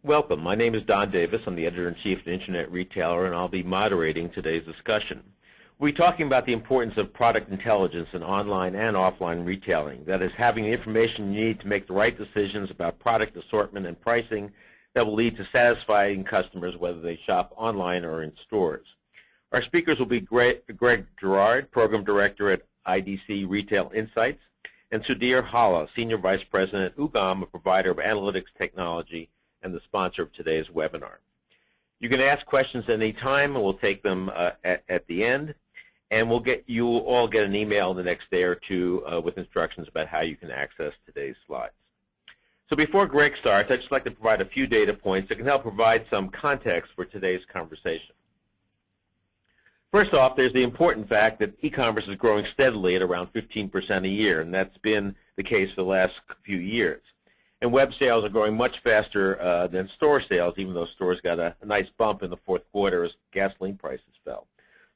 Welcome. My name is Don Davis. I'm the editor-in-chief of Internet Retailer, and I'll be moderating today's discussion. We'll be talking about the importance of product intelligence in online and offline retailing. That is, having the information you need to make the right decisions about product assortment and pricing that will lead to satisfying customers whether they shop online or in stores. Our speakers will be Greg Girard, Program Director at IDC Retail Insights, and Sudhir Halla, Senior Vice President at UGAM, a provider of analytics technology and the sponsor of today's webinar. You can ask questions at any time, and we'll take them at the end. And you will all get an email the next day or two with instructions about how you can access today's slides. So before Greg starts, I'd just like to provide a few data points that can help provide some context for today's conversation. First off, there's the important fact that e-commerce is growing steadily at around 15% a year, and that's been the case for the last few years. And web sales are growing much faster than store sales, even though stores got a nice bump in the fourth quarter as gasoline prices fell.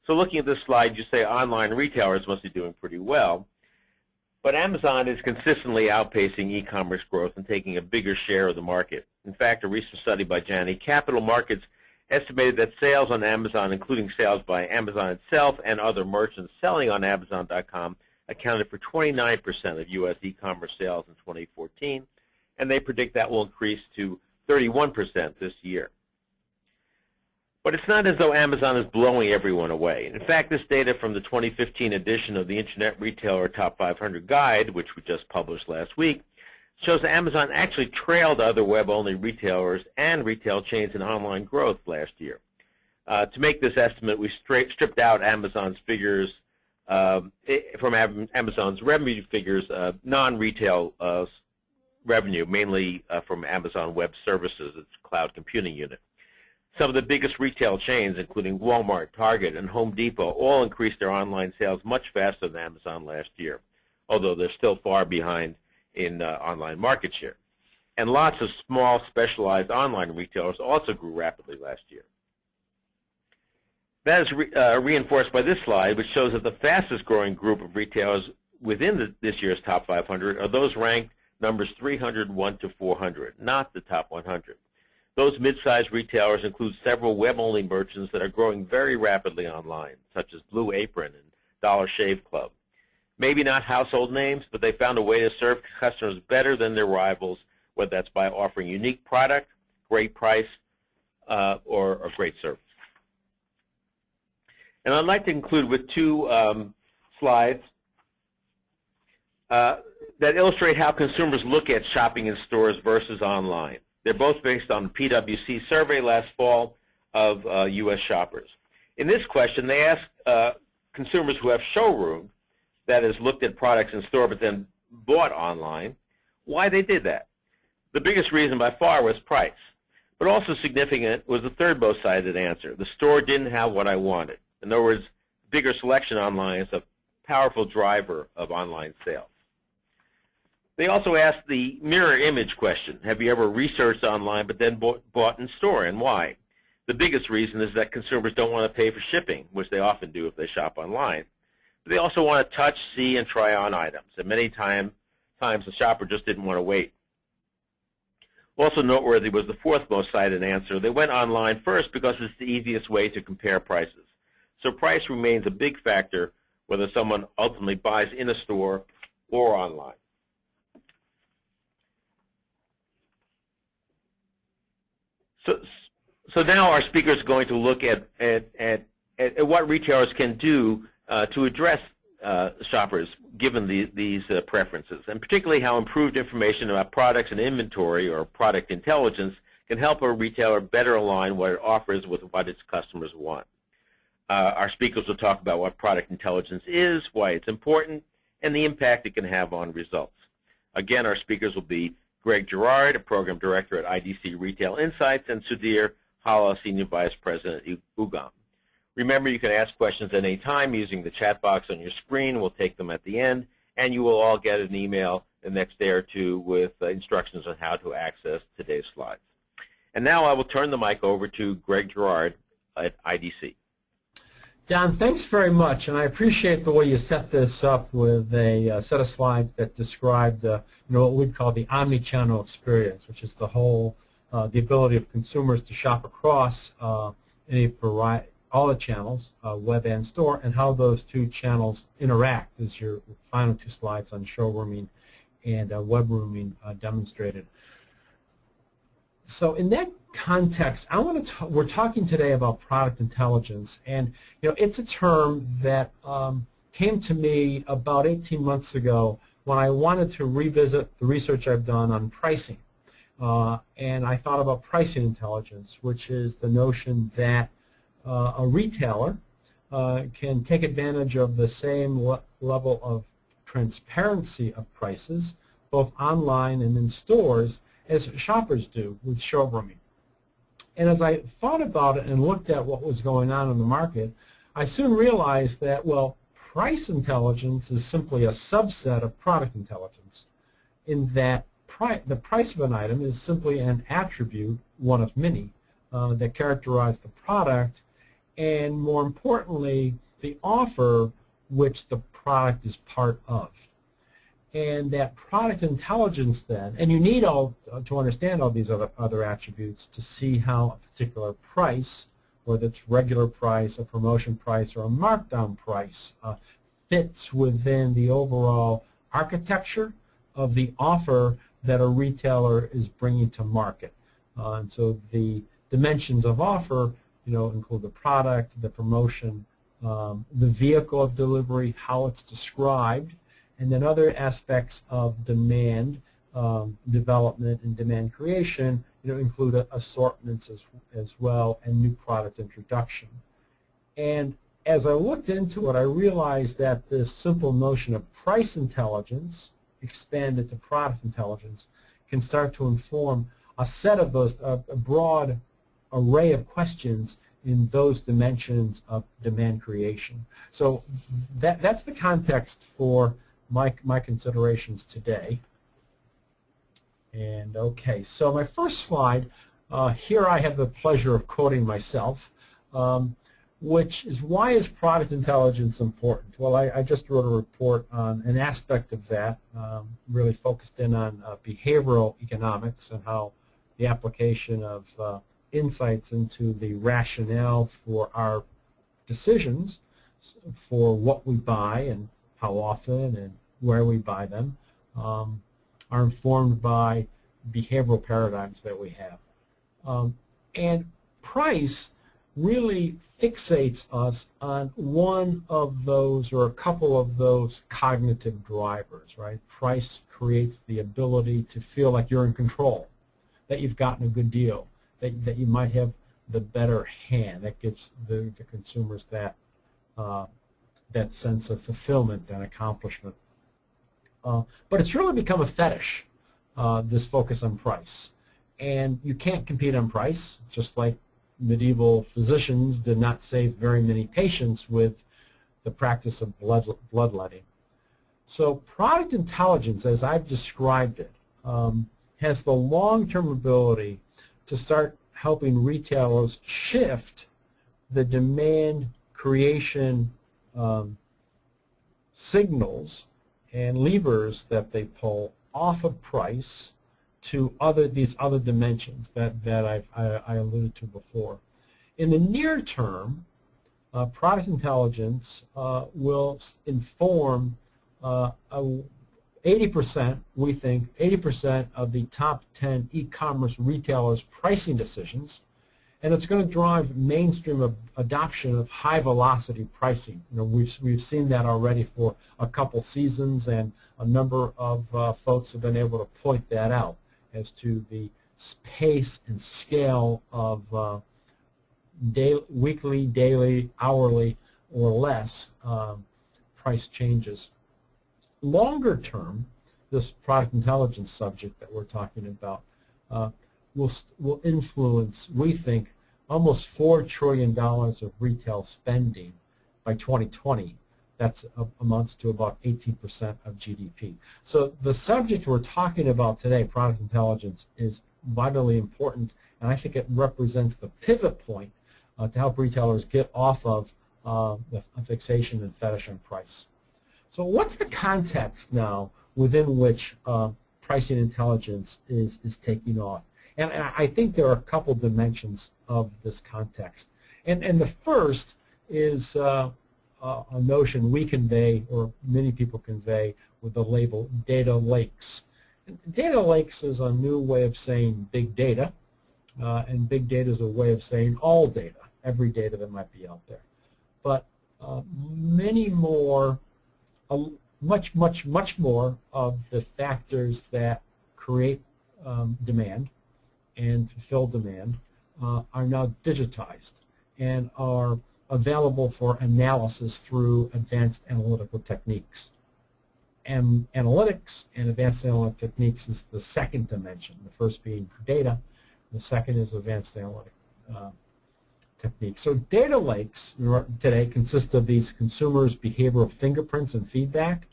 So looking at this slide, you say online retailers must be doing pretty well. But Amazon is consistently outpacing e-commerce growth and taking a bigger share of the market. In fact, a recent study by Janney Capital Markets estimated that sales on Amazon, including sales by Amazon itself and other merchants selling on Amazon.com, accounted for 29% of U.S. e-commerce sales in 2014. And they predict that will increase to 31% this year. But it's not as though Amazon is blowing everyone away. In fact, this data from the 2015 edition of the Internet Retailer Top 500 Guide, which we just published last week, shows that Amazon actually trailed other web-only retailers and retail chains in online growth last year. To make this estimate, we stripped out Amazon's figures from Amazon's revenue figures, non-retail revenue, mainly from Amazon Web Services, its cloud computing unit. Some of the biggest retail chains, including Walmart, Target, and Home Depot, all increased their online sales much faster than Amazon last year, although they're still far behind in online market share. And lots of small, specialized online retailers also grew rapidly last year. That is reinforced by this slide, which shows that the fastest growing group of retailers within this year's top 500 are those ranked numbers 301 to 400, not the top 100. Those mid-sized retailers include several web-only merchants that are growing very rapidly online, such as Blue Apron and Dollar Shave Club. Maybe not household names, but they found a way to serve customers better than their rivals, whether that's by offering unique product, great price, or a great service. And I'd like to conclude with two slides that illustrate how consumers look at shopping in stores versus online. They're both based on the PwC survey last fall of U.S. shoppers. In this question, they asked consumers who have showroom, that is, looked at products in store but then bought online, why they did that. The biggest reason by far was price, but also significant was the third most cited answer. The store didn't have what I wanted. In other words, bigger selection online is a powerful driver of online sales. They also asked the mirror image question. Have you ever researched online but then bought in store, and why? The biggest reason is that consumers don't want to pay for shipping, which they often do if they shop online. But they also want to touch, see, and try on items. And many times the shopper just didn't want to wait. Also noteworthy was the fourth most cited answer. They went online first because it's the easiest way to compare prices. So price remains a big factor whether someone ultimately buys in a store or online. So now our speaker is going to look at what retailers can do to address shoppers given these preferences, and particularly how improved information about products and inventory, or product intelligence, can help a retailer better align what it offers with what its customers want. Our speakers will talk about what product intelligence is, why it's important, and the impact it can have on results. Again, our speakers will be Greg Girard, a Program Director at IDC Retail Insights, and Sudhir Halla, Senior Vice President at UGAM. Remember, you can ask questions at any time using the chat box on your screen. We'll take them at the end, and you will all get an email the next day or two with instructions on how to access today's slides. And now I will turn the mic over to Greg Girard at IDC. Don, thanks very much, and I appreciate the way you set this up with a set of slides that describe what we'd call the omni-channel experience, which is the whole the ability of consumers to shop across any variety, all the channels, web and store, and how those two channels interact, as your final two slides on showrooming and web rooming demonstrated. So in that context, we're talking today about product intelligence, and it's a term that came to me about 18 months ago when I wanted to revisit the research I've done on pricing. And I thought about pricing intelligence, which is the notion that a retailer can take advantage of the same level of transparency of prices, both online and in stores, as shoppers do with showrooming. And as I thought about it and looked at what was going on in the market, I soon realized that, well, price intelligence is simply a subset of product intelligence, in that the price of an item is simply an attribute, one of many, that characterize the product, and more importantly, the offer which the product is part of. And that product intelligence then, and you need to understand all these other attributes to see how a particular price, whether it's regular price, a promotion price, or a markdown price, fits within the overall architecture of the offer that a retailer is bringing to market. And so the dimensions of offer, include the product, the promotion, the vehicle of delivery, how it's described, and then other aspects of demand development and demand creation, include assortments as well, and new product introduction. And as I looked into it, I realized that this simple notion of price intelligence expanded to product intelligence can start to inform a set of those, a broad array of questions in those dimensions of demand creation. So that's the context for my considerations today. And okay, so my first slide, here I have the pleasure of quoting myself, which is, why is product intelligence important? Well, I just wrote a report on an aspect of that, really focused in on behavioral economics and how the application of insights into the rationale for our decisions for what we buy and how often and where we buy them are informed by behavioral paradigms that we have. And price really fixates us on one of those or a couple of those cognitive drivers, right? Price creates the ability to feel like you're in control, that you've gotten a good deal, that you might have the better hand. That gives the consumers that that sense of fulfillment and accomplishment. But it's really become a fetish, this focus on price. And you can't compete on price, just like medieval physicians did not save very many patients with the practice of bloodletting. So product intelligence, as I've described it, has the long-term ability to start helping retailers shift the demand creation signals and levers that they pull off of price to these other dimensions that I alluded to before. In the near term, product intelligence will inform 80%, we think, 80% of the top 10 e-commerce retailers' pricing decisions, and it's going to drive mainstream adoption of high-velocity pricing. We've seen that already for a couple seasons, and a number of folks have been able to point that out as to the pace and scale of weekly, daily, hourly, or less price changes. Longer term, this product intelligence subject that we're talking about will influence, we think, almost $4 trillion of retail spending by 2020. That amounts to about 18% of GDP. So the subject we're talking about today, product intelligence, is vitally important, and I think it represents the pivot point to help retailers get off of the fixation and fetish on price. So what's the context now within which pricing intelligence is taking off. And I think there are a couple dimensions of this context. And the first is a notion we convey, or many people convey, with the label data lakes. And data lakes is a new way of saying big data, and big data is a way of saying all data, every data that might be out there. But many more, much more of the factors that create demand and fulfill demand are now digitized and are available for analysis through advanced analytical techniques. And analytics and advanced analytic techniques is the second dimension, the first being data, the second is advanced analytic techniques. So data lakes today consist of these consumers' behavioral fingerprints and feedback,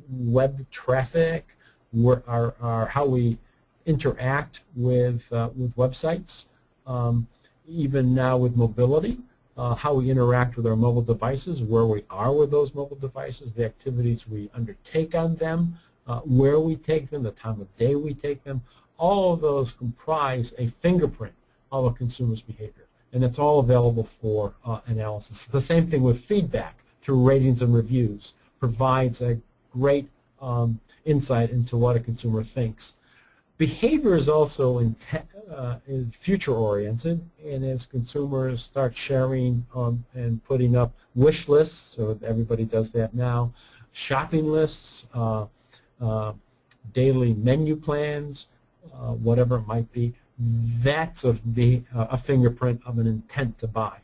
web traffic, how we interact with websites, even now with mobility, how we interact with our mobile devices, where we are with those mobile devices, the activities we undertake on them, where we take them, the time of day we take them. All of those comprise a fingerprint of a consumer's behavior, and it's all available for analysis. The same thing with feedback through ratings and reviews provides a great insight into what a consumer thinks. Behavior is also is future-oriented, and as consumers start sharing and putting up wish lists, so everybody does that now, shopping lists, daily menu plans, whatever it might be, that's a fingerprint of an intent to buy.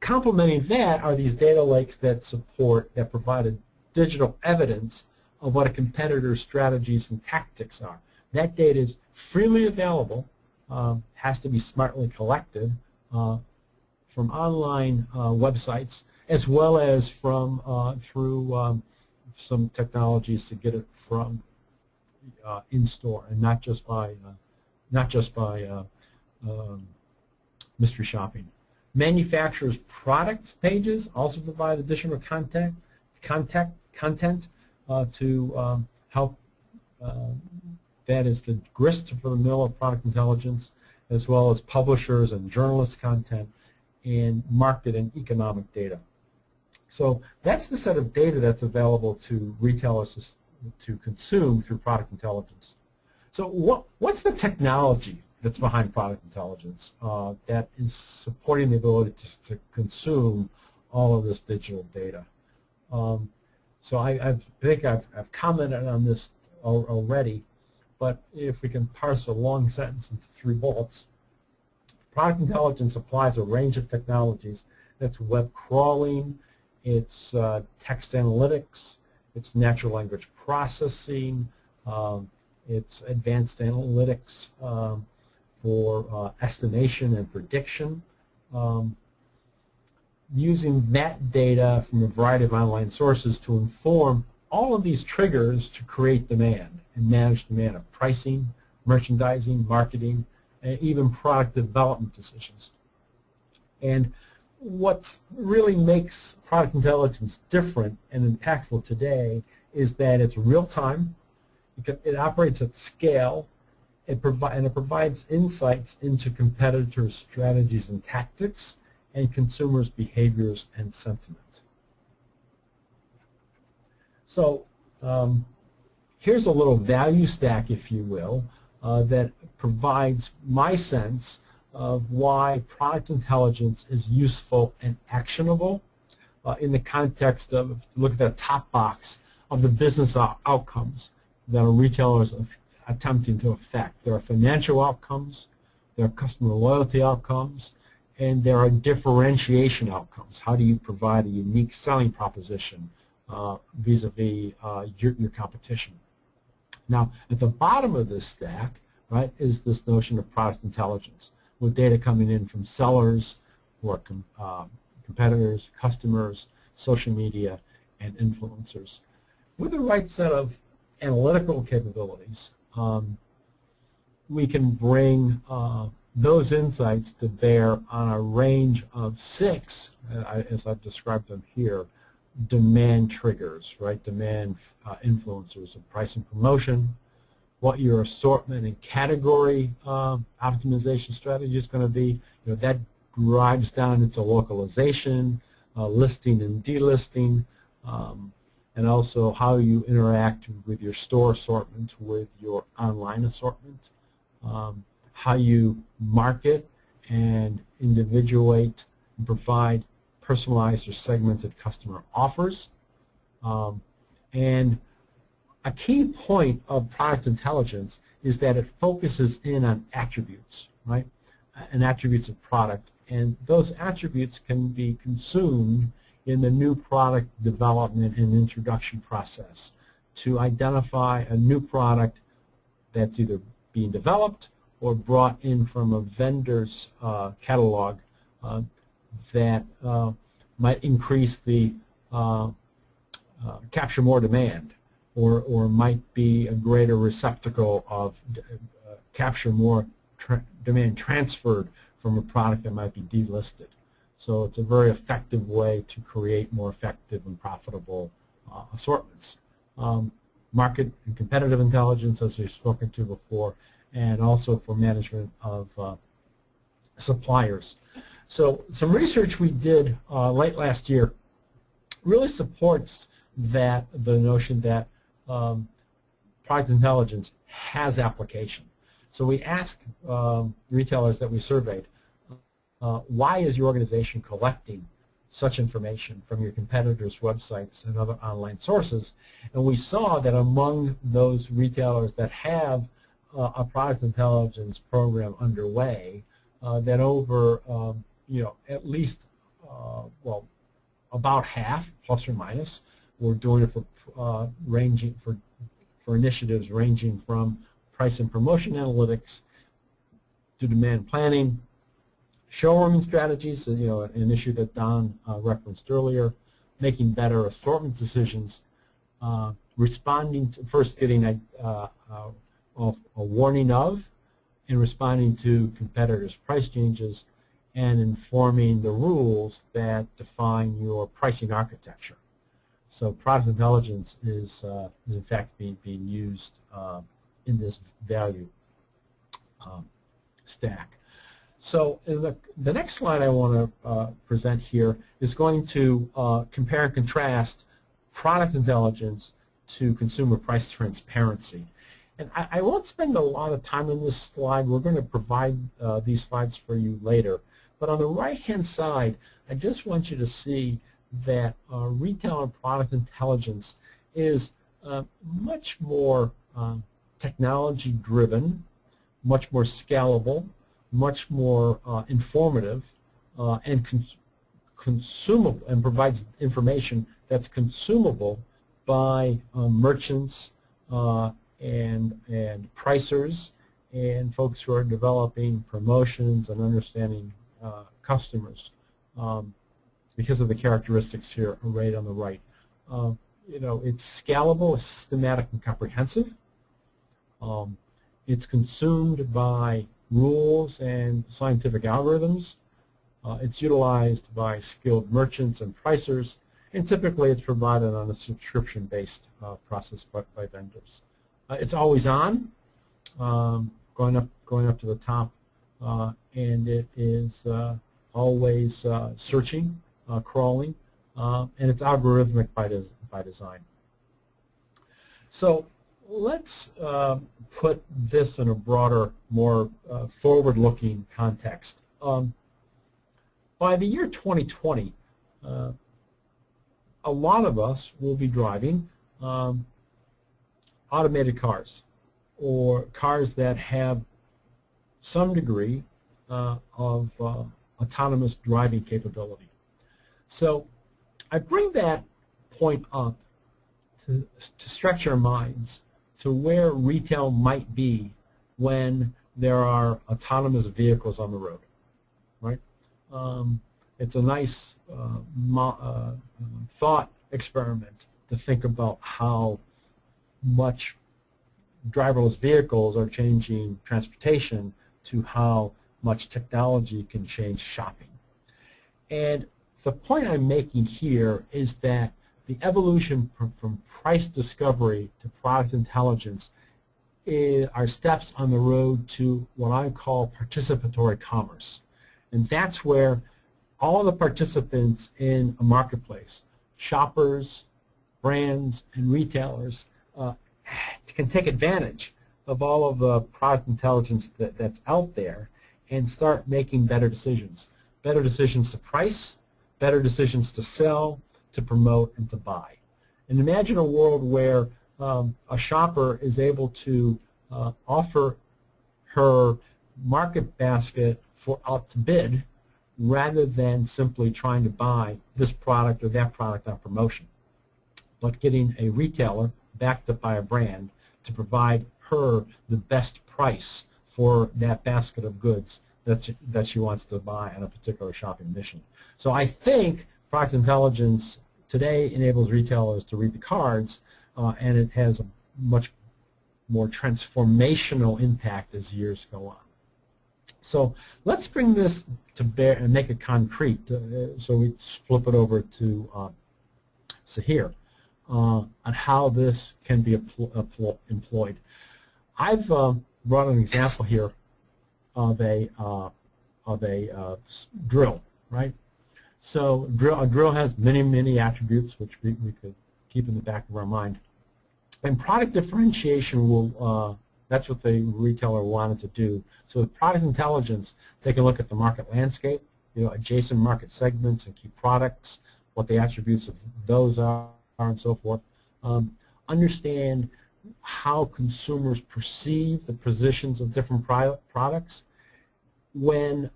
Complementing that are these data lakes that provide a digital evidence of what a competitor's strategies and tactics are. That data is freely available, has to be smartly collected from online websites, as well as from through some technologies to get it from in store, and not just by mystery shopping. Manufacturers' product pages also provide additional content to help, that is the grist for the mill of product intelligence, as well as publishers and journalists' content and market and economic data. So that's the set of data that's available to retailers to consume through product intelligence. So what's the technology that's behind product intelligence that is supporting the ability to consume all of this digital data? So I think I've commented on this already, but if we can parse a long sentence into 3 bullets, product intelligence applies a range of technologies. That's web crawling, it's text analytics, it's natural language processing, it's advanced analytics for estimation and prediction, using that data from a variety of online sources to inform all of these triggers to create demand and manage demand of pricing, merchandising, marketing, and even product development decisions. And what really makes product intelligence different and impactful today is that it's real-time, it operates at scale, and it provides insights into competitors' strategies and tactics and consumers' behaviors and sentiment. So here's a little value stack, if you will, that provides my sense of why product intelligence is useful and actionable in the context of, look at the top box of the business outcomes that a retailer is attempting to affect. There are financial outcomes, there are customer loyalty outcomes, and there are differentiation outcomes. How do you provide a unique selling proposition vis-a-vis your competition? Now, at the bottom of this stack, right, is this notion of product intelligence, with data coming in from sellers, who are competitors, customers, social media, and influencers. With the right set of analytical capabilities, we can bring those insights to bear on a range of 6, as I've described them here, demand triggers, right? Demand influencers of price and promotion, what your assortment and category optimization strategy is going to be. That drives down into localization, listing and delisting, and also how you interact with your store assortment, with your online assortment, how you market and individuate and provide personalized or segmented customer offers. And a key point of product intelligence is that it focuses in on attributes, right? And attributes of product. And those attributes can be consumed in the new product development and introduction process to identify a new product that's either being developed or brought in from a vendor's catalog that might increase the capture more demand, or might be a greater receptacle of capture more demand transferred from a product that might be delisted. So it's a very effective way to create more effective and profitable assortments. Market and competitive intelligence, as we've spoken to before, and also for management of suppliers. So some research we did late last year really supports the notion that product intelligence has application. So we asked retailers that we surveyed, why is your organization collecting such information from your competitors' websites and other online sources? And we saw that among those retailers that have a product intelligence program underway, that over at least well, about half, plus or minus, were doing it for for initiatives ranging from price and promotion analytics to demand planning, showrooming strategies, an issue that Don referenced earlier, making better assortment decisions, responding to, first getting a warning of and responding to competitors' price changes, and informing the rules that define your pricing architecture. So product intelligence is in fact being used in this value stack. So in the next slide I want to present here is going to compare and contrast product intelligence to consumer price transparency. And I won't spend a lot of time on this slide. We're going to provide these slides for you later. But on the right-hand side, I just want you to see that retail and product intelligence is much more technology-driven, much more scalable, much more informative, and consumable, and provides information that's consumable by merchants and pricers and folks who are developing promotions and understanding customers, because of the characteristics here arrayed on the right. It's scalable, it's systematic, and comprehensive. It's consumed by rules and scientific algorithms. It's utilized by skilled merchants and pricers, and typically it's provided on a subscription-based process by vendors. It's always on, going up to the top, and it is always searching, crawling, and it's algorithmic by design. So let's put this in a broader, more forward-looking context. By the year 2020, a lot of us will be driving automated cars, or cars that have some degree of autonomous driving capability. So I bring that point up to stretch our minds to where retail might be when there are autonomous vehicles on the road, right? It's a nice thought experiment to think about how much driverless vehicles are changing transportation to how much technology can change shopping. And the point I'm making here is that the evolution from price discovery to product intelligence are steps on the road to what I call participatory commerce. And that's where all the participants in a marketplace, shoppers, brands, and retailers, can take advantage of all of the product intelligence that's out there and start making better decisions. Better decisions to price, better decisions to sell, to promote, and to buy. And imagine a world where a shopper is able to offer her market basket out to bid rather than simply trying to buy this product or that product on promotion, but getting a retailer backed up by a brand to provide her the best price for that basket of goods that she wants to buy on a particular shopping mission. So I think product intelligence today enables retailers to read the cards, and it has a much more transformational impact as years go on. So let's bring this to bear and make it concrete. So we flip it over to Sahir on how this can be employed. I've brought an example here of a drill, right? So a drill has many attributes which we could keep in the back of our mind. And product differentiation will, that's what the retailer wanted to do. So with product intelligence, they can look at the market landscape, adjacent market segments and key products, what the attributes of those are and so forth. Understand how consumers perceive the positions of different products. When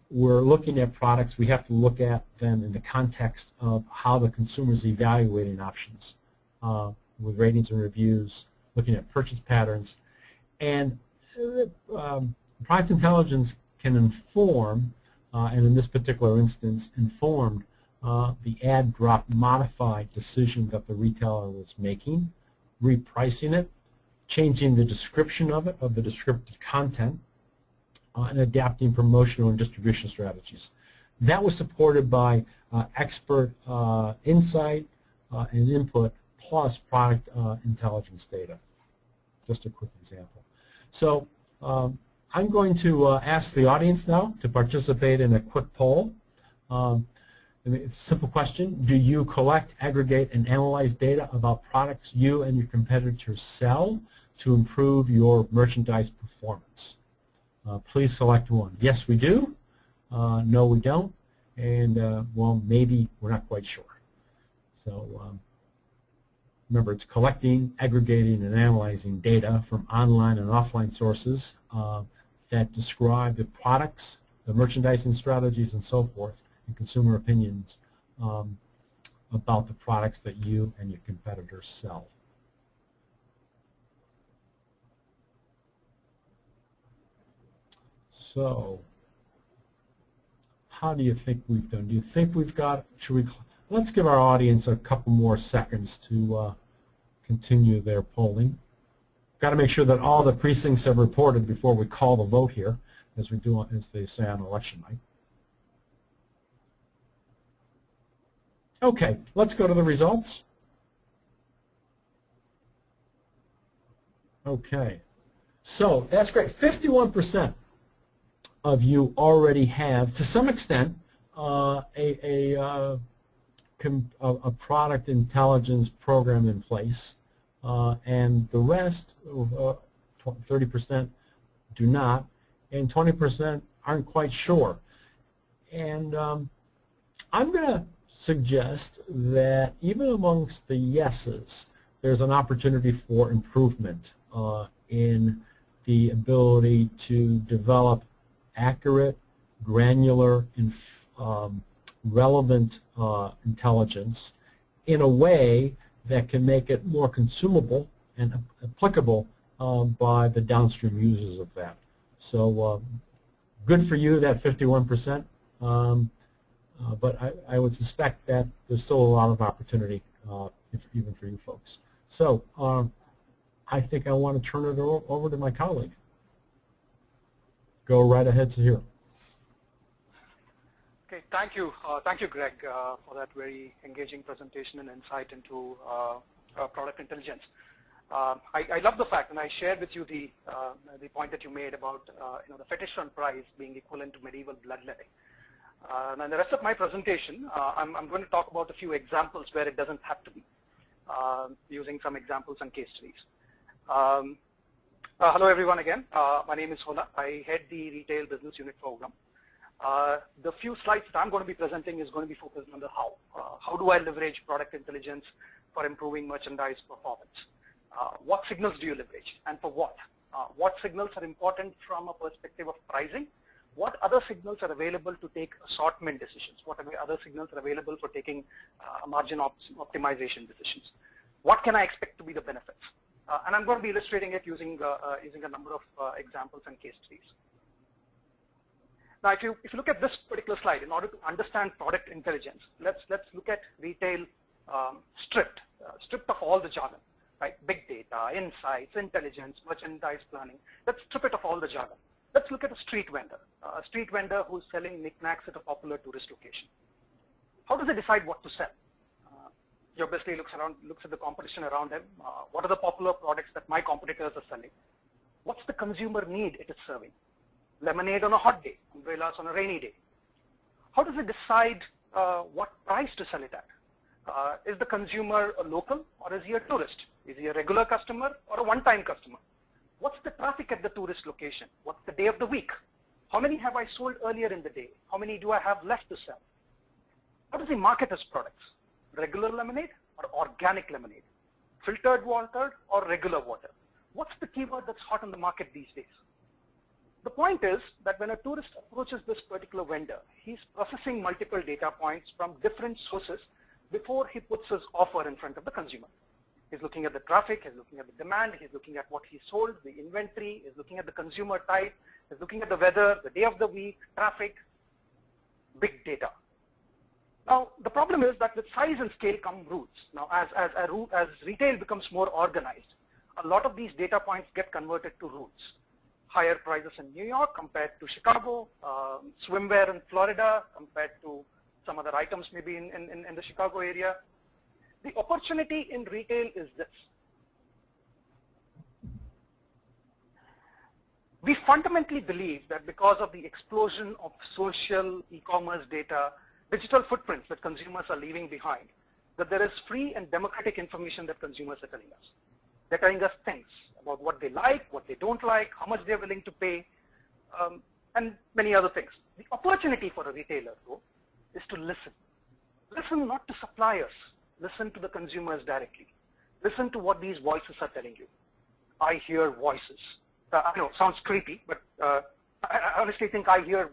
we're looking at products, we have to look at them in the context of how the consumer is evaluating options with ratings and reviews, looking at purchase patterns. And product intelligence can inform, and in this particular instance, informed the add, drop, modify decision that the retailer was making, repricing it, changing the description of it, of the descriptive content, and adapting promotional and distribution strategies. That was supported by expert insight and input plus product intelligence data. Just a quick example. So I'm going to ask the audience now to participate in a quick poll. It's a simple question. Do you collect, aggregate, and analyze data about products you and your competitors sell to improve your merchandise performance? Please select one. Yes, we do. No, we don't. And, well, maybe we're not quite sure. So remember, it's collecting, aggregating, and analyzing data from online and offline sources that describe the products, the merchandising strategies, and so forth, and consumer opinions about the products that you and your competitors sell. So, how do you think we've done? Do you think we've got, let's give our audience a couple more seconds to continue their polling. Got to make sure that all the precincts have reported before we call the vote here, as we do, as they say on election night. Okay, let's go to the results. Okay, so that's great. 51% of you already have, to some extent, a product intelligence program in place, and the rest, 30%, do not, and 20% aren't quite sure. And I'm going to suggest that even amongst the yeses, there's an opportunity for improvement in the ability to develop accurate, granular, and relevant intelligence in a way that can make it more consumable and applicable by the downstream users of that. So good for you, that 51%, but I would suspect that there's still a lot of opportunity even for you folks. So I think I want to turn it over to my colleague. Go right ahead, Sahir. Okay, thank you, Greg, for that very engaging presentation and insight into product intelligence. I love the fact, and I shared with you the point that you made about the fetish on price being equivalent to medieval bloodletting. And the rest of my presentation, I'm going to talk about a few examples where it doesn't have to be, using some examples and case studies. Hello everyone again. My name is Hola. I head the Retail Business Unit program. The few slides that I'm going to be presenting is going to be focused on the how. How do I leverage product intelligence for improving merchandise performance? What signals do you leverage and for what? What signals are important from a perspective of pricing? What other signals are available to take assortment decisions? What other signals are available for taking margin optimization decisions? What can I expect to be the benefits? And I'm going to be illustrating it using a number of examples and case studies. Now, if you look at this particular slide, in order to understand product intelligence, let's look at retail stripped of all the jargon, right? Big data, insights, intelligence, merchandise planning. Let's strip it of all the jargon. Let's look at a street vendor who's selling knickknacks at a popular tourist location. How does he decide what to sell? He obviously looks at the competition around him. What are the popular products that my competitors are selling? What's the consumer need it is serving? Lemonade on a hot day, umbrellas on a rainy day. How does it decide what price to sell it at? Is the consumer a local or is he a tourist? Is he a regular customer or a one-time customer? What's the traffic at the tourist location? What's the day of the week? How many have I sold earlier in the day? How many do I have left to sell? How does he market his products? Regular lemonade or organic lemonade? Filtered water or regular water? What's the keyword that's hot on the market these days? The point is that when a tourist approaches this particular vendor, he's processing multiple data points from different sources before he puts his offer in front of the consumer. He's looking at the traffic, he's looking at the demand, he's looking at what he sold, the inventory, he's looking at the consumer type, he's looking at the weather, the day of the week, traffic, big data. Now, the problem is that with size and scale come rules. Now, as retail becomes more organized, a lot of these data points get converted to rules. Higher prices in New York compared to Chicago, swimwear in Florida compared to some other items maybe in the Chicago area. The opportunity in retail is this. We fundamentally believe that because of the explosion of social e-commerce data, digital footprints that consumers are leaving behind, that there is free and democratic information that consumers are telling us. They're telling us things about what they like, what they don't like, how much they're willing to pay, and many other things. The opportunity for a retailer, though, is to listen. Listen not to suppliers. Listen to the consumers directly. Listen to what these voices are telling you. I hear voices. I know it sounds creepy, but I honestly think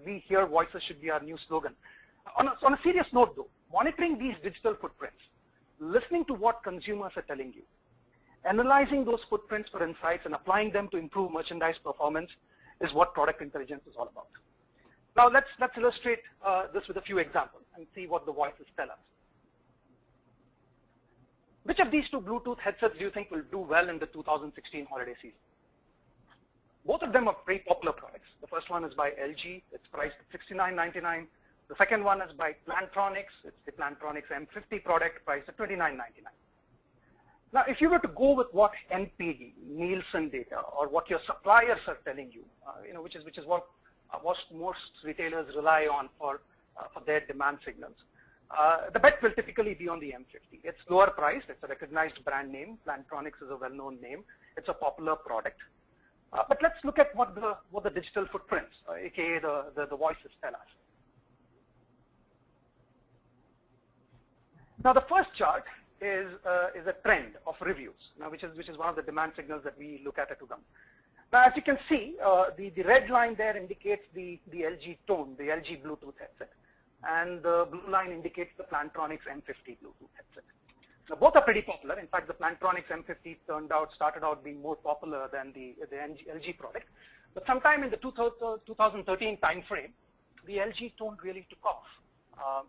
we hear voices should be our new slogan. On a serious note, though, monitoring these digital footprints, listening to what consumers are telling you, analyzing those footprints for insights and applying them to improve merchandise performance is what product intelligence is all about. Now let's illustrate this with a few examples and see what the voices tell us. Which of these two Bluetooth headsets do you think will do well in the 2016 holiday season? Both of them are very popular products. The first one is by LG. It's priced at $69.99. The second one is by Plantronics. It's the Plantronics M50 product priced at $29.99. Now, if you were to go with what NPD, Nielsen data, or what your suppliers are telling you, which is what most retailers rely on for their demand signals, the bet will typically be on the M50. It's lower priced. It's a recognized brand name. Plantronics is a well-known name. It's a popular product. But let's look at what the digital footprints, aka the voices, tell us. Now, the first chart is a trend of reviews, now which is one of the demand signals that we look at Ugam. Now, as you can see, the red line there indicates the LG Tone, the LG Bluetooth headset, and the blue line indicates the Plantronics M50 Bluetooth headset. Now, both are pretty popular. In fact, the Plantronics M50 started out being more popular than the LG product. But sometime in the 2013 timeframe, the LG Tone really took off.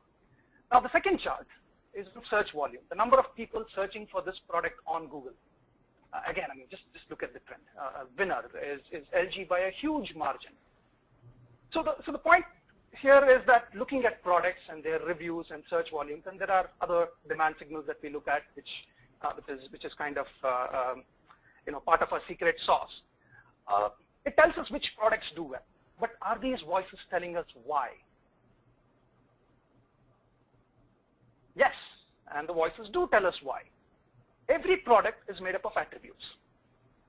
Now, the second chart is search volume, the number of people searching for this product on Google. Again, I mean, just look at the trend. Winner is LG by a huge margin. So the point here is that looking at products and their reviews and search volumes, and there are other demand signals that we look at, which is kind of part of our secret sauce. It tells us which products do well, but are these voices telling us why? Yes, and the voices do tell us why. Every product is made up of attributes: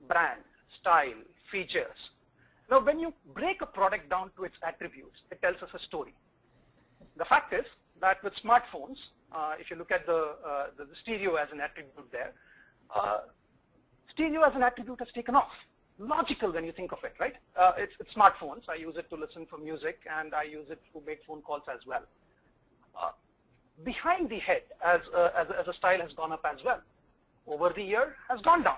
brand, style, features. Now, when you break a product down to its attributes, it tells us a story. The fact is that with smartphones, if you look at the stereo as an attribute there, stereo as an attribute has taken off. Logical when you think of it, right? It's smartphones. I use it to listen for music, and I use it to make phone calls as well. Behind the head, as a style has gone up as well. Over the ear has gone down.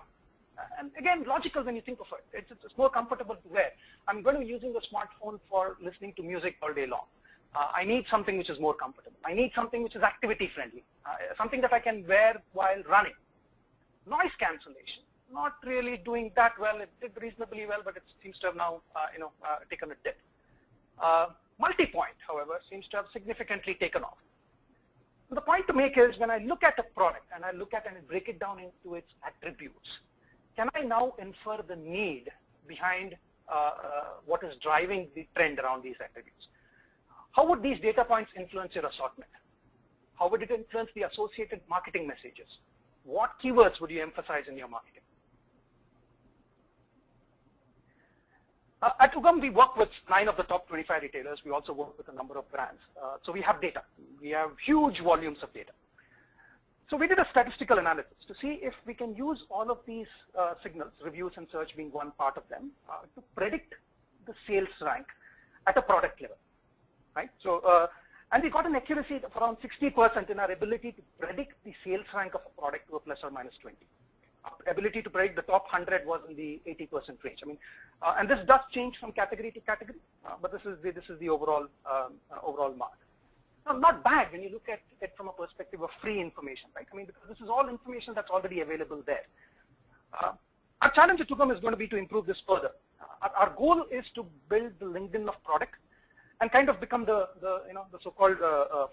And again, logical when you think of it. It's more comfortable to wear. I'm going to be using a smartphone for listening to music all day long. I need something which is more comfortable. I need something which is activity friendly, something that I can wear while running. Noise cancellation, not really doing that well. It did reasonably well, but it seems to have now taken a dip. Multi-point, however, seems to have significantly taken off. The point to make is, when I look at a product and I look at and break it down into its attributes, can I now infer the need behind what is driving the trend around these attributes? How would these data points influence your assortment? How would it influence the associated marketing messages? What keywords would you emphasize in your marketing? At Ugam, we work with 9 of the top 25 retailers. We also work with a number of brands. So we have data. We have huge volumes of data. So we did a statistical analysis to see if we can use all of these signals, reviews and search being one part of them, to predict the sales rank at a product level, right? So, and we got an accuracy of around 60% in our ability to predict the sales rank of a product to a plus or minus 20. Our ability to predict the top 100 was in the 80% range. I mean, and this does change from category to category, but this is the overall mark. Now, not bad when you look at it from a perspective of free information, right? I mean, because this is all information that's already available there. Our challenge at Ugam is going to be to improve this further. Our goal is to build the LinkedIn of product and kind of become the so-called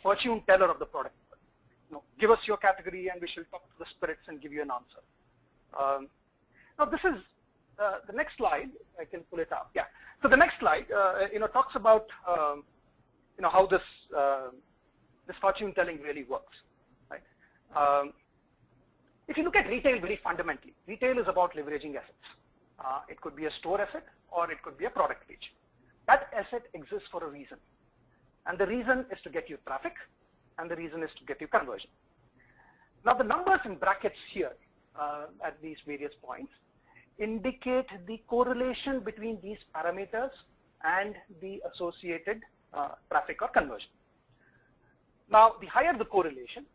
fortune teller of the product. Give us your category and we shall talk to the spirits and give you an answer. Now, this is the next slide. I can pull it up. Yeah. So the next slide, talks about how this fortune telling really works, right? If you look at retail very fundamentally, retail is about leveraging assets. It could be a store asset or it could be a product page. That asset exists for a reason, and the reason is to get you traffic, and the reason is to get you conversion. Now, the numbers in brackets here at these various points indicate the correlation between these parameters and the associated traffic or conversion. Now, the higher the correlation,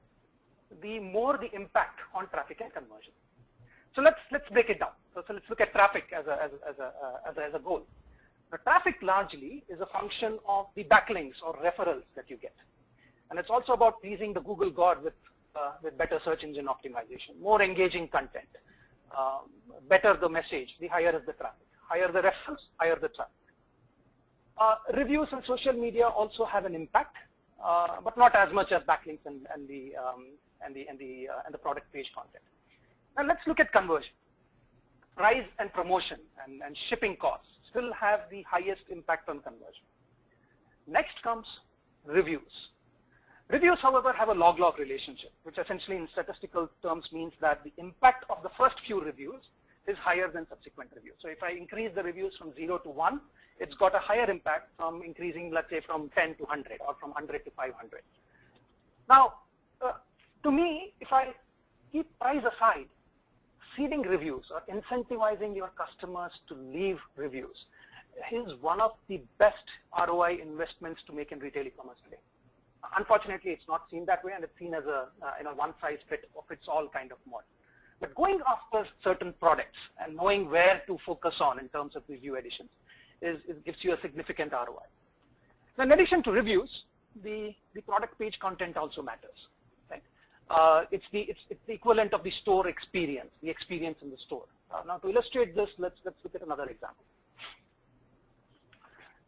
the more the impact on traffic and conversion. So let's break it down. So let's look at traffic as a goal. Now, traffic largely is a function of the backlinks or referrals that you get, and it's also about pleasing the Google God with better search engine optimization, more engaging content, better the message, the higher is the traffic. Higher the referrals, higher the traffic. Reviews on social media also have an impact, but not as much as backlinks and the product page content. Now let's look at conversion. Price and promotion and shipping costs still have the highest impact on conversion. Next comes reviews. Reviews, however, have a log-log relationship, which essentially in statistical terms means that the impact of the first few reviews is higher than subsequent reviews. So if I increase the reviews from 0 to 1, it's got a higher impact from increasing, let's say, from 10 to 100 or from 100 to 500. Now, to me, if I keep price aside, seeding reviews or incentivizing your customers to leave reviews is one of the best ROI investments to make in retail e-commerce today. Unfortunately, it's not seen that way, and it's seen as a one-size-fits-all kind of model. But going after certain products and knowing where to focus on in terms of review additions gives you a significant ROI. Now, in addition to reviews, the product page content also matters. Right? It's the equivalent of the store experience, the experience in the store. Now, to illustrate this, let's look at another example.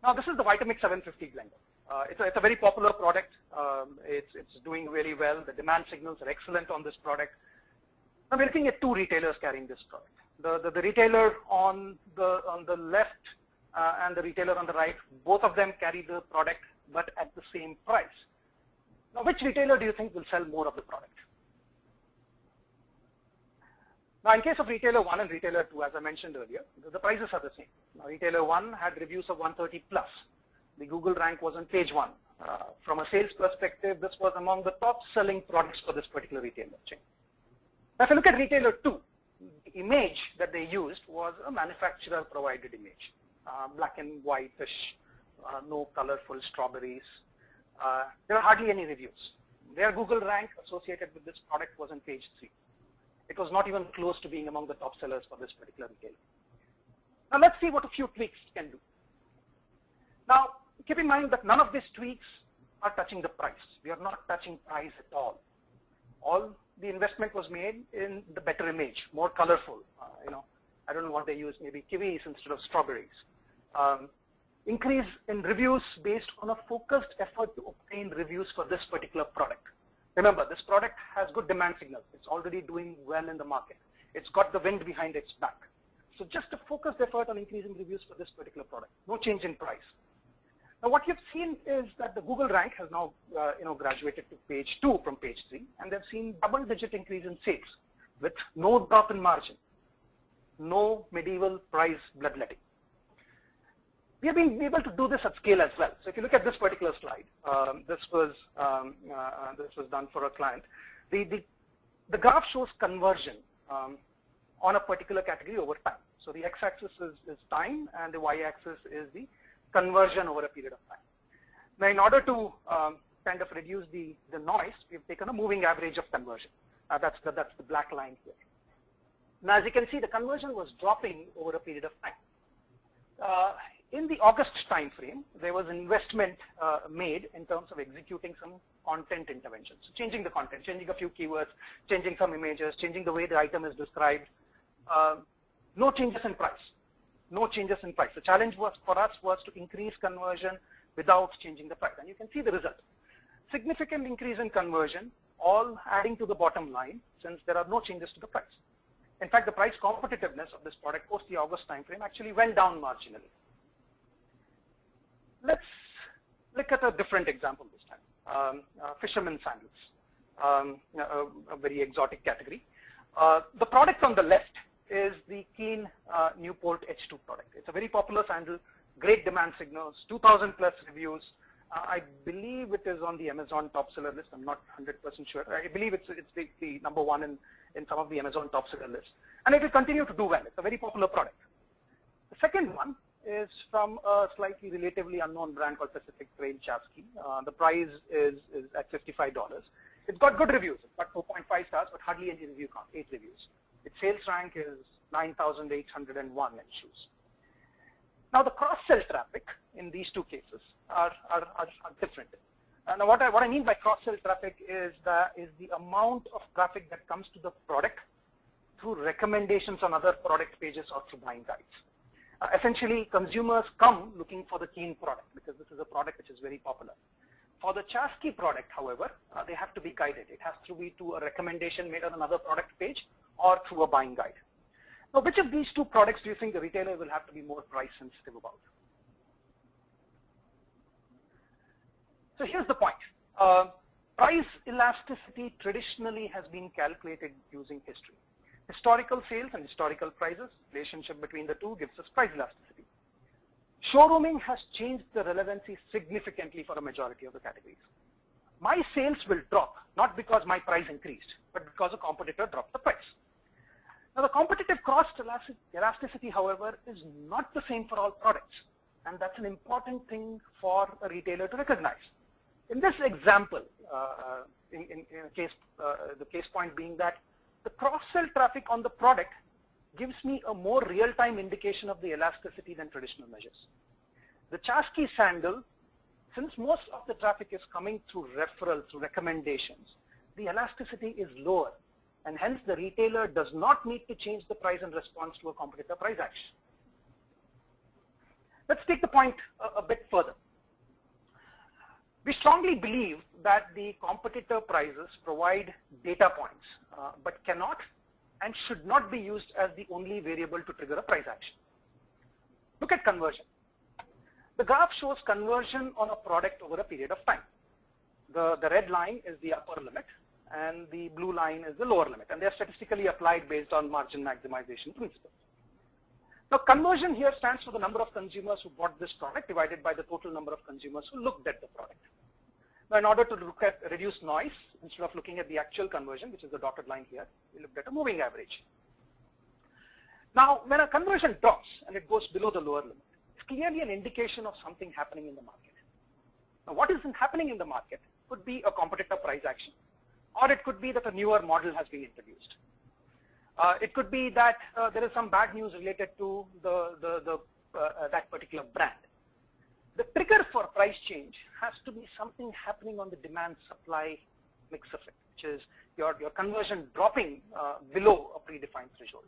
Now, this is the Vitamix 750 blender. It's a very popular product. It's doing really well. The demand signals are excellent on this product. Now we're looking at two retailers carrying this product. The retailer on the left and the retailer on the right, both of them carry the product, but at the same price. Now, which retailer do you think will sell more of the product? Now, in case of retailer 1 and retailer 2, as I mentioned earlier, the prices are the same. Now, retailer 1 had reviews of 130 plus. The Google rank was on page 1. From a sales perspective, this was among the top selling products for this particular retailer chain. Now, if you look at retailer 2, the image that they used was a manufacturer provided image. Black and white-ish, no colorful strawberries. There are hardly any reviews. Their Google rank associated with this product was on page 3. It was not even close to being among the top sellers for this particular retailer. Now let's see what a few tweaks can do. Now keep in mind that none of these tweaks are touching the price. We are not touching price at all. All the investment was made in the better image, more colorful. I don't know what they use, maybe kiwis instead of strawberries. Increase in reviews based on a focused effort to obtain reviews for this particular product. Remember, this product has good demand signals. It's already doing well in the market. It's got the wind behind its back. So just a focused effort on increasing reviews for this particular product. No change in price. Now what you've seen is that the Google rank has now graduated to page 2 from page 3, and they've seen double-digit increase in sales with no drop in margin, no medieval price bloodletting. We have been able to do this at scale as well. So if you look at this particular slide, this was done for a client. The graph shows conversion on a particular category over time. So the x-axis is time, and the y-axis is the conversion over a period of time. Now, in order to kind of reduce the noise, we've taken a moving average of conversion. That's the black line here. Now, as you can see, the conversion was dropping over a period of time. In the August time frame, there was investment made in terms of executing some content interventions. So changing the content, changing a few keywords, changing some images, changing the way the item is described. No changes in price. No changes in price. The challenge for us was to increase conversion without changing the price. And you can see the result. Significant increase in conversion, all adding to the bottom line since there are no changes to the price. In fact, the price competitiveness of this product post the August time frame actually went down marginally. Let's look at a different example this time. Fisherman sandals, a very exotic category. The product on the left is the Keen Newport H2 product. It's a very popular sandal, great demand signals, 2,000 plus reviews. I believe it is on the Amazon top seller list. I'm not 100% sure. I believe it's the number 1 in some of the Amazon top seller lists. And it will continue to do well. It's a very popular product. The second one is from a slightly relatively unknown brand called Pacific Trail Chasqui. The price is at $55. It's got good reviews. It's got 4.5 stars, but hardly any review count, 8 reviews. Its sales rank is 9,801 in shoes. Now the cross-sell traffic in these two cases are different. Now what I mean by cross-sell traffic is the amount of traffic that comes to the product through recommendations on other product pages or through buying guides. Essentially, consumers come looking for the Keen product because this is a product which is very popular. For the Chasqui product, however, they have to be guided. It has to be to a recommendation made on another product page or through a buying guide. Now, which of these two products do you think the retailer will have to be more price sensitive about? So here's the point. Price elasticity traditionally has been calculated using history. Historical sales and historical prices, relationship between the two gives us price elasticity. Showrooming has changed the relevancy significantly for a majority of the categories. My sales will drop, not because my price increased, but because a competitor dropped the price. Now the competitive cost elasticity, however, is not the same for all products. And that's an important thing for a retailer to recognize. In this example, the case point being that the cross-sell traffic on the product gives me a more real-time indication of the elasticity than traditional measures. The Chasqui sandal, since most of the traffic is coming through referrals, through recommendations, the elasticity is lower, and hence the retailer does not need to change the price in response to a competitor price action. Let's take the point a bit further. We strongly believe that the competitor prices provide data points, but cannot and should not be used as the only variable to trigger a price action. Look at conversion. The graph shows conversion on a product over a period of time. The red line is the upper limit and the blue line is the lower limit, and they are statistically applied based on margin maximization principles. Now conversion here stands for the number of consumers who bought this product divided by the total number of consumers who looked at the product. Now in order to reduce noise, instead of looking at the actual conversion, which is the dotted line here, we looked at a moving average. Now when a conversion drops and it goes below the lower limit, it's clearly an indication of something happening in the market. Now what is happening in the market could be a competitor price action, or it could be that a newer model has been introduced. It could be that there is some bad news related to that particular brand. The trigger for price change has to be something happening on the demand-supply mix effect, which is your conversion dropping below a predefined threshold.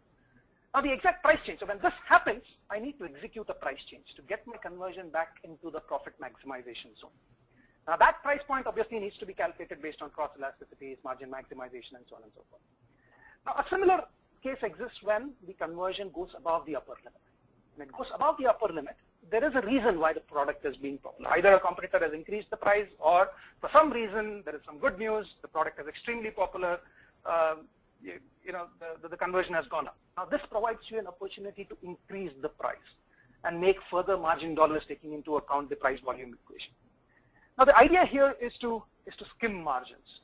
Now the exact price change, so when this happens, I need to execute a price change to get my conversion back into the profit maximization zone. Now that price point obviously needs to be calculated based on cross elasticities, margin maximization, and so on and so forth. Now a similar case exists when the conversion goes above the upper limit. When it goes above the upper limit, there is a reason why the product is being popular. Either a competitor has increased the price, or for some reason there is some good news, the product is extremely popular, the conversion has gone up. Now this provides you an opportunity to increase the price and make further margin dollars taking into account the price volume equation. Now the idea here is to skim margins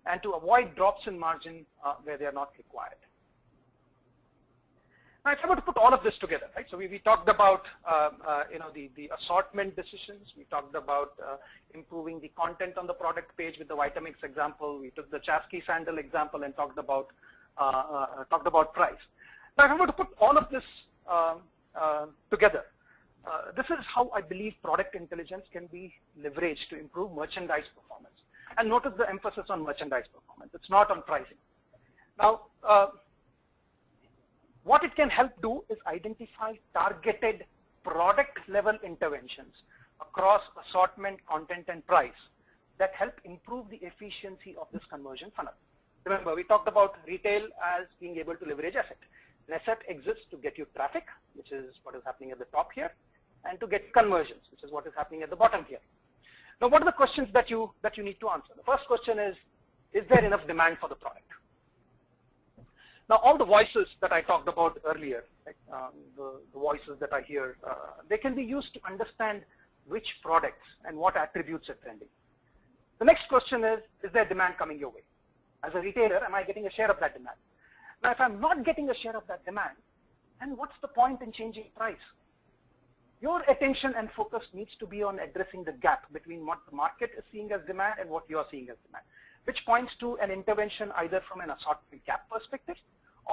and to avoid drops in margin where they are not required. Now if I were to put all of this together, right? So we talked about the assortment decisions. We talked about improving the content on the product page with the Vitamix example. We took the Chasqui sandal example and talked about price. Now if I were to put all of this together, this is how I believe product intelligence can be leveraged to improve merchandise performance. And notice the emphasis on merchandise performance. It's not on pricing. Now, what it can help do is identify targeted product-level interventions across assortment, content, and price that help improve the efficiency of this conversion funnel. Remember, we talked about retail as being able to leverage asset. An asset exists to get you traffic, which is what is happening at the top here, and to get conversions, which is what is happening at the bottom here. Now, what are the questions that you need to answer? The first question is there enough demand for the product? Now, all the voices that I talked about earlier, right, the voices that I hear, they can be used to understand which products and what attributes are trending. The next question is there demand coming your way? As a retailer, am I getting a share of that demand? Now, if I'm not getting a share of that demand, then what's the point in changing price? Your attention and focus needs to be on addressing the gap between what the market is seeing as demand and what you are seeing as demand, which points to an intervention either from an assortment gap perspective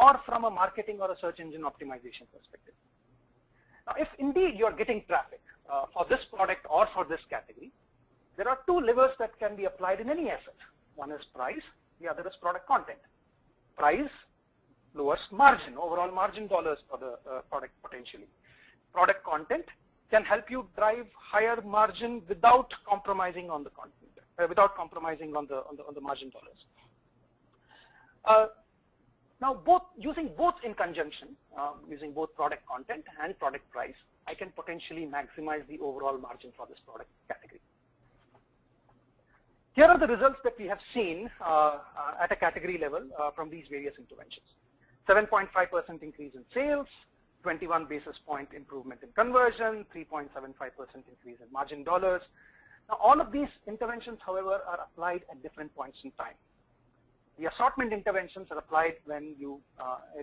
or from a marketing or a search engine optimization perspective. Now, if indeed you're getting traffic for this product or for this category, there are two levers that can be applied in any asset. One is price, the other is product content. Price lowers margin, overall margin dollars for the product potentially. Product content can help you drive higher margin without compromising on the content, without compromising on the margin dollars. Now, using both in conjunction, using both product content and product price, I can potentially maximize the overall margin for this product category. Here are the results that we have seen at a category level from these various interventions. 7.5% increase in sales, 21 basis point improvement in conversion, 3.75% increase in margin dollars. Now, all of these interventions, however, are applied at different points in time. The assortment interventions are applied when you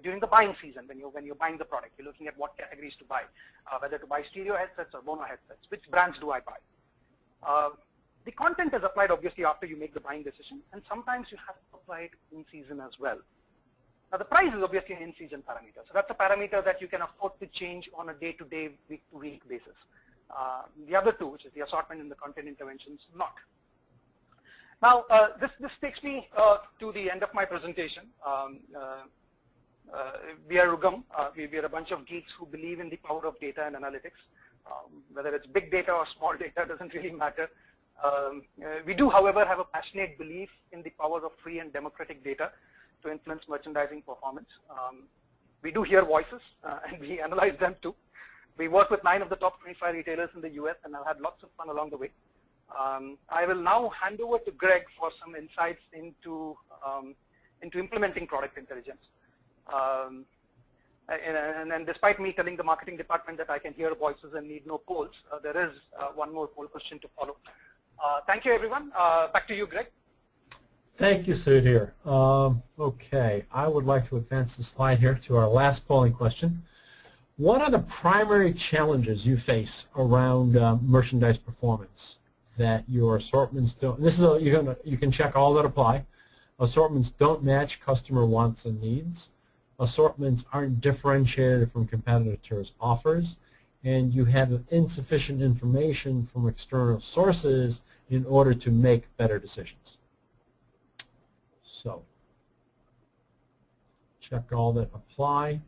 during the buying season, when you're buying the product. You're looking at what categories to buy, whether to buy stereo headsets or mono headsets. Which brands do I buy? The content is applied obviously after you make the buying decision, and sometimes you have to apply it in season as well. Now, the price is obviously an in-season parameter, so that's a parameter that you can afford to change on a day-to-day, week-to-week basis. The other two, which is the assortment and the content interventions, not. Now, this takes me to the end of my presentation. We are Rugam. We are a bunch of geeks who believe in the power of data and analytics. Whether it's big data or small data doesn't really matter. We do, however, have a passionate belief in the power of free and democratic data to influence merchandising performance. We do hear voices, and we analyze them too. We work with 9 of the top 25 retailers in the US, and I've had lots of fun along the way. I will now hand over to Greg for some insights into implementing product intelligence. And despite me telling the marketing department that I can hear voices and need no polls, there is one more poll question to follow. Thank you, everyone. Back to you, Greg. Thank you, Sudhir. Okay, I would like to advance the slide here to our last polling question. What are the primary challenges you face around merchandise performance that your assortments don't? This is you can check all that apply. Assortments don't match customer wants and needs. Assortments aren't differentiated from competitors' offers, and you have insufficient information from external sources in order to make better decisions. So, check all that apply.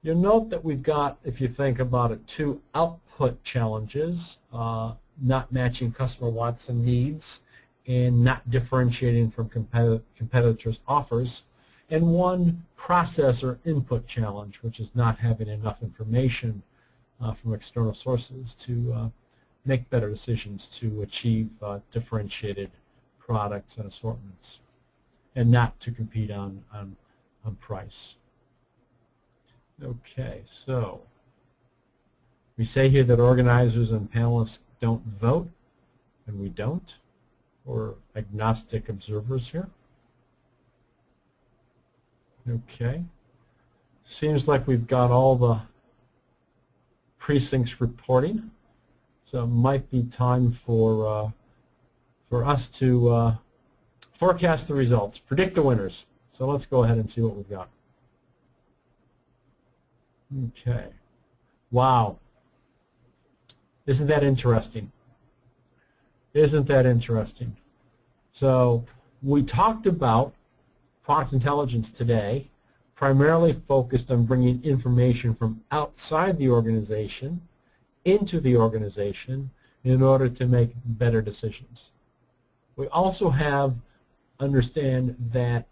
You'll note that we've got, if you think about it, 2 output challenges, not matching customer wants and needs, and not differentiating from competitors' offers, and 1 process or input challenge, which is not having enough information from external sources to make better decisions to achieve differentiated products and assortments, and not to compete on price. Okay, so we say here that organizers and panelists don't vote, and we don't. We're agnostic observers here. Okay. Seems like we've got all the precincts reporting, so it might be time for us to forecast the results, predict the winners. So let's go ahead and see what we've got. Okay. Wow. Isn't that interesting? Isn't that interesting? So we talked about product intelligence today, primarily focused on bringing information from outside the organization into the organization in order to make better decisions. We also understand that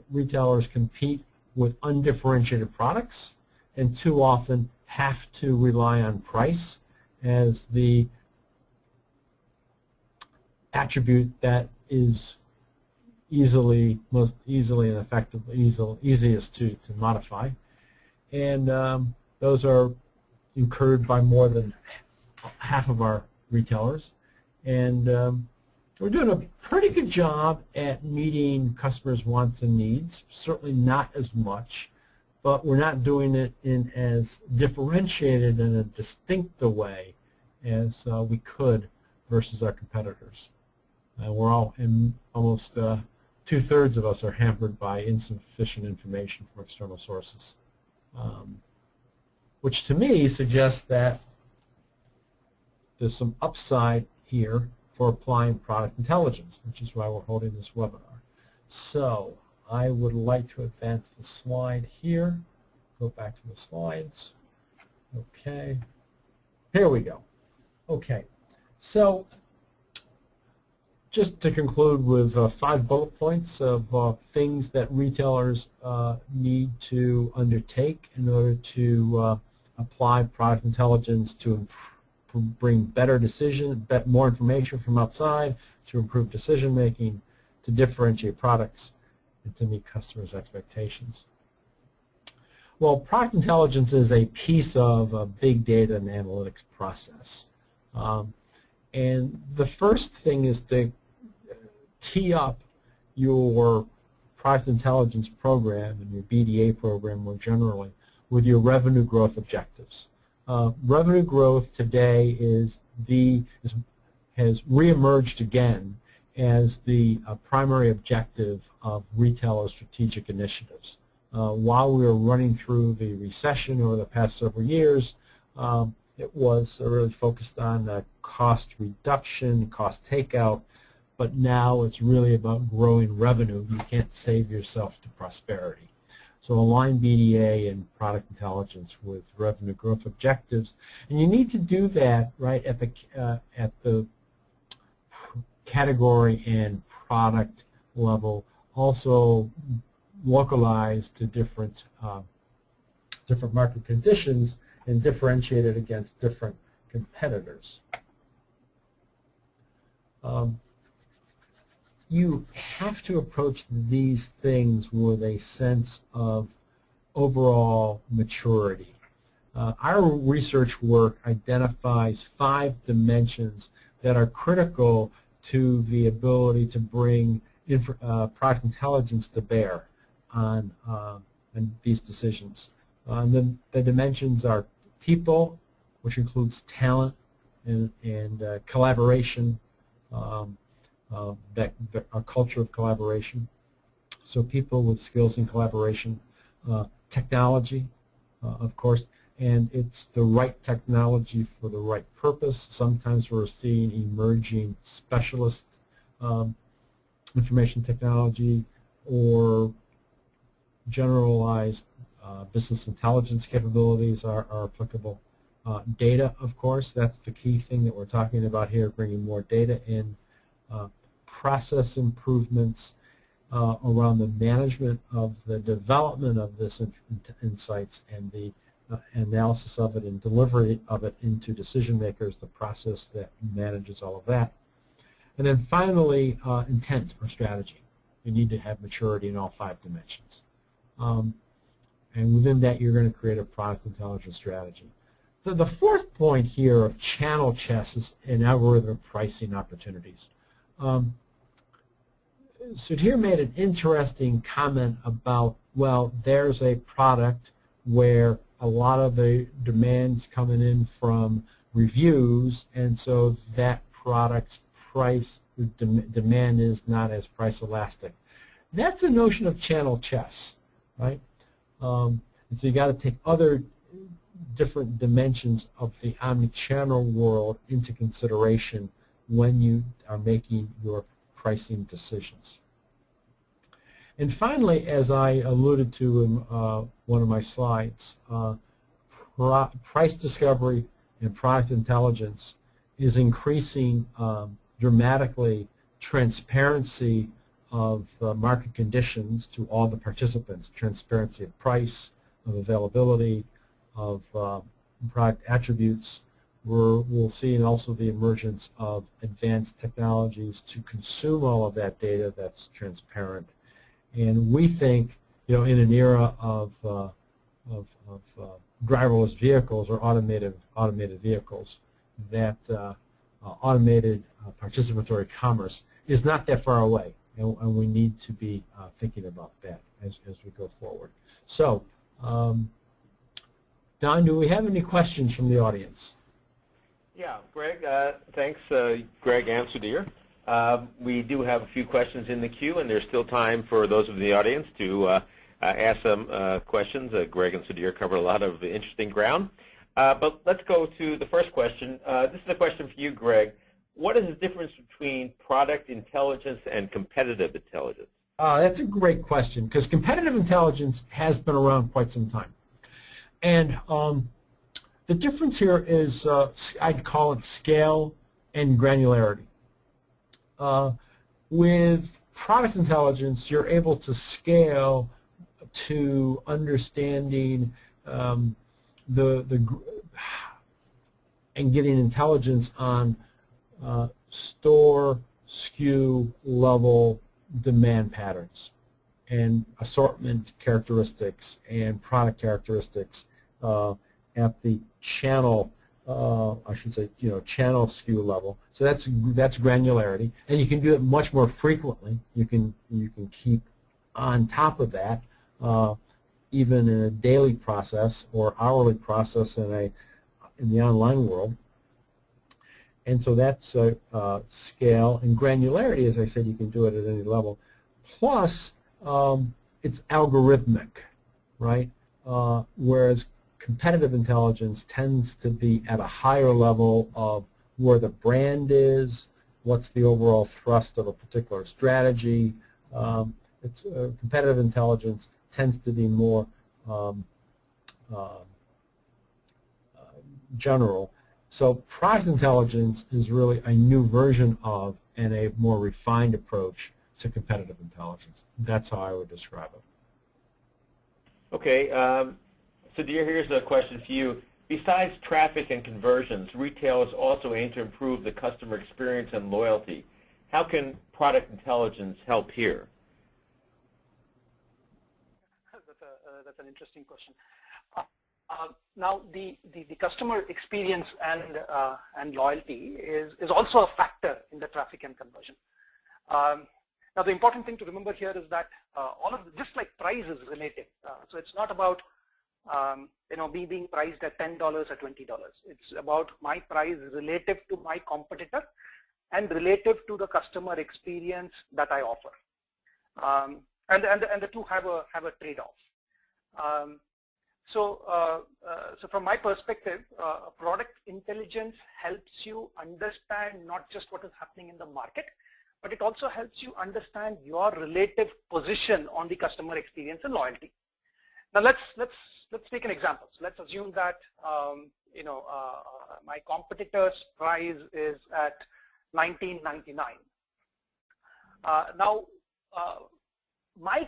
retailers compete with undifferentiated products and too often have to rely on price as the attribute that is most easily and effectively easiest to modify, and those are incurred by more than half of our retailers, and we're doing a pretty good job at meeting customers' wants and needs. Certainly not as much, but we're not doing it in as differentiated and a distinct a way as we could versus our competitors. We're all almost 2/3 of us are hampered by insufficient information from external sources, which to me suggests that there's some upside here for applying product intelligence, which is why we're holding this webinar. So I would like to advance the slide here. Go back to the slides. Okay. Here we go. Okay. So just to conclude with 5 bullet points of things that retailers need to undertake in order to apply product intelligence to bring better decisions, more information from outside, to improve decision making, to differentiate products, and to meet customers' expectations. Well, product intelligence is a piece of a big data and analytics process. And the first thing is to tee up your product intelligence program and your BDA program more generally with your revenue growth objectives. Revenue growth today has reemerged again as the primary objective of retailer strategic initiatives. While we were running through the recession over the past several years, it was really focused on cost reduction, cost takeout, but now it's really about growing revenue. You can't save yourself to prosperity. So align BDA and product intelligence with revenue growth objectives, and you need to do that right at the category and product level, also localized to different market conditions and differentiated against different competitors. You have to approach these things with a sense of overall maturity. Our research work identifies 5 dimensions that are critical to the ability to bring product intelligence to bear on these decisions. And the dimensions are people, which includes talent and collaboration, a culture of collaboration. So people with skills in collaboration, technology, of course, and it's the right technology for the right purpose. Sometimes we're seeing emerging specialist information technology or generalized business intelligence capabilities are applicable. Data, of course, that's the key thing that we're talking about here, bringing more data in. Process improvements around the management of the development of this insights and the analysis of it and delivery of it into decision makers, the process that manages all of that. And then finally, intent or strategy. You need to have maturity in all 5 dimensions. And within that, you're going to create a product intelligence strategy. So the 4th point here of channel chess is in algorithmic pricing opportunities. Sudhir made an interesting comment about, well, there's a product where a lot of the demand's coming in from reviews, and so that product's price demand is not as price elastic. That's a notion of channel chess, right? And so you got to take other different dimensions of the omni-channel world into consideration when you are making your pricing decisions. And finally, as I alluded to in one of my slides, price discovery and product intelligence is increasing dramatically transparency of market conditions to all the participants, transparency of price, of availability, of product attributes. We'll see also the emergence of advanced technologies to consume all of that data that's transparent. And we think, in an era of driverless vehicles or automated vehicles, that automated participatory commerce is not that far away, and we need to be thinking about that as we go forward. So, Don, do we have any questions from the audience? Yeah, Greg, thanks, Greg and Sudhir. We do have a few questions in the queue, and there's still time for those of the audience to ask some questions. Greg and Sudhir covered a lot of interesting ground. But let's go to the first question. This is a question for you, Greg. What is the difference between product intelligence and competitive intelligence? That's a great question, because competitive intelligence has been around quite some time. And the difference here is, I'd call it scale and granularity. With product intelligence, you're able to scale to understanding and getting intelligence on store SKU level demand patterns and assortment characteristics and product characteristics at the channel, I should say, channel SKU level. So that's granularity, and you can do it much more frequently. You can keep on top of that, even in a daily process or hourly process in the online world. And so that's scale and granularity. As I said, you can do it at any level. Plus, it's algorithmic, right? Whereas competitive intelligence tends to be at a higher level of where the brand is, what's the overall thrust of a particular strategy. Competitive intelligence tends to be more general. So product intelligence is really a new version of and a more refined approach to competitive intelligence. That's how I would describe it. Okay, Sudhir, here's a question for you. Besides traffic and conversions, retailers also aim to improve the customer experience and loyalty. How can product intelligence help here? That's an interesting question. Now, the customer experience and loyalty is also a factor in the traffic and conversion. Now, the important thing to remember here is that all of just like price is relative. So it's not about me being priced at $10 or $20. It's about my price relative to my competitor and relative to the customer experience that I offer. And the two have a trade-off. So from my perspective, product intelligence helps you understand not just what is happening in the market, but it also helps you understand your relative position on the customer experience and loyalty. Now let's take an example. So let's assume that my competitor's price is at $19.99. Now my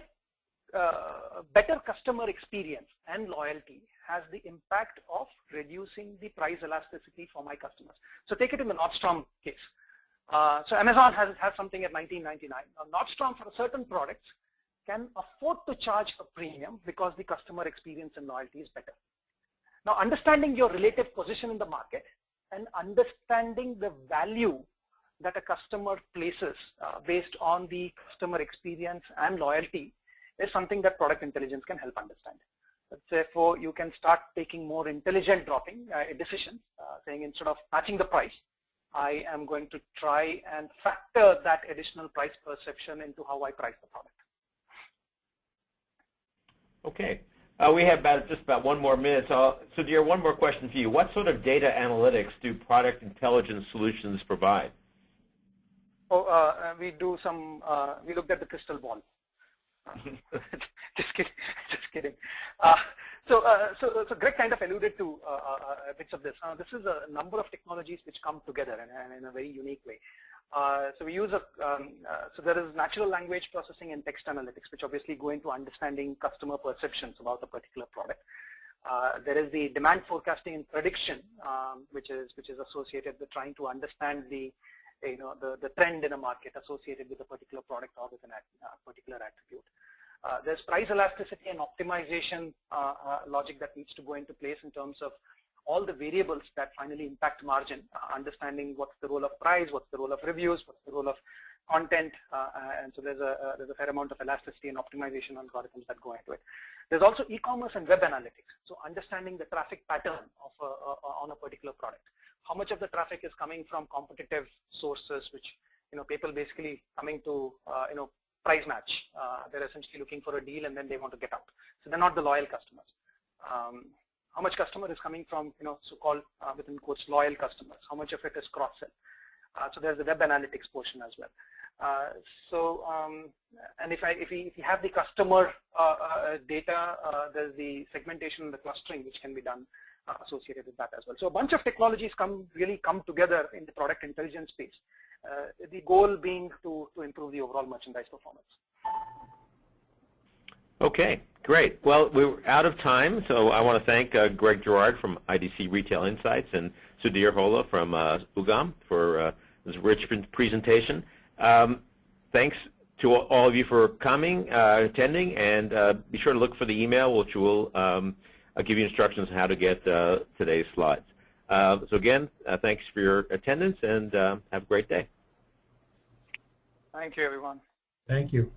better customer experience and loyalty has the impact of reducing the price elasticity for my customers. So take it in the Nordstrom case. So Amazon has something at $19.99. Now Nordstrom for certain products can afford to charge a premium because the customer experience and loyalty is better. Now understanding your relative position in the market and understanding the value that a customer places based on the customer experience and loyalty is something that product intelligence can help understand. Therefore, you can start taking more intelligent dropping decisions, saying instead of matching the price, I am going to try and factor that additional price perception into how I price the product. Okay. We have just about 1 more minute. Sudhir, one more question for you. What sort of data analytics do product intelligence solutions provide? Oh, we do some, we looked at the crystal ball. Just kidding. So Greg kind of alluded to bits of this. This is a number of technologies which come together in a very unique way. So we use so there is natural language processing and text analytics, which obviously go into understanding customer perceptions about a particular product. There is the demand forecasting and prediction, which is associated with trying to understand the trend in a market associated with a particular product or with a particular attribute. There's price elasticity and optimization logic that needs to go into place in terms of all the variables that finally impact margin, understanding what's the role of price, what's the role of reviews, what's the role of content, and so there's a fair amount of elasticity and optimization algorithms that go into it. There's also e-commerce and web analytics, so understanding the traffic pattern of on a particular product. How much of the traffic is coming from competitive sources, which people basically coming to price match. They're essentially looking for a deal and then they want to get out. So they're not the loyal customers. How much customer is coming from so-called within quotes loyal customers? How much of it is cross-sell? So there's the web analytics portion as well. And if we have the customer data, there's the segmentation and the clustering which can be done associated with that as well. So a bunch of technologies really come together in the product intelligence space. The goal being to improve the overall merchandise performance. Okay, great. Well, we're out of time, so I want to thank Greg Girard from IDC Retail Insights and Sudhir Holla from UGM for this rich presentation. Thanks to all of you for coming, attending, and be sure to look for the email, which will give you instructions on how to get today's slides. So again, thanks for your attendance, and have a great day. Thank you, everyone. Thank you.